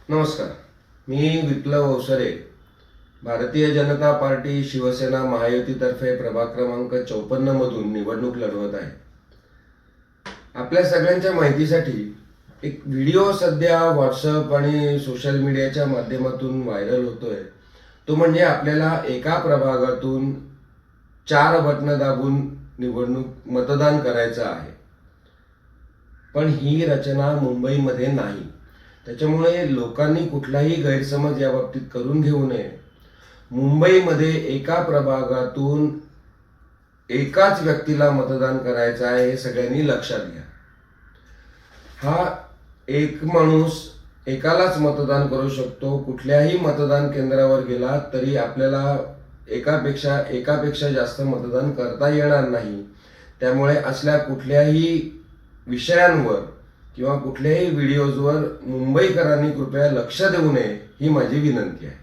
नमस्कार. मी विप्लव अवसरे, भारतीय जनता पार्टी शिवसेना महायुतीतर्फे प्रभाग क्रमांक 54 मधून निवडणूक लढवत आहे. आपल्या सगळ्यांच्या माहितीसाठी एक व्हिडिओ सध्या व्हॉट्सअप आणि सोशल मीडियाच्या माध्यमातून व्हायरल होतोय. तो म्हणजे आपल्याला एका प्रभागातून 4 बटणं दाबून मतदान करायचं आहे. पण ही रचना मुंबईमध्ये नाही. त्याच्यामुळे लोकांनी कुठलाही गैरसमज या बाबतीत करून घेऊ नये. मुंबईमध्ये एका प्रभागातून एकाच व्यक्तीला मतदान करायचं आहे, हे सगळ्यांनी लक्षात घ्या. हा एक माणूस एकालाच मतदान करू शकतो. कुठल्याही मतदान केंद्रावर गेला तरी आपल्याला एकापेक्षा जास्त मतदान करता येणार नाही. त्यामुळे असल्या कुठल्याही विषयांवर किंवा कुठल्याही व्हिडिओजवर मुंबईकरांनी कृपया लक्ष देऊ नये, ही माझी विनंती आहे.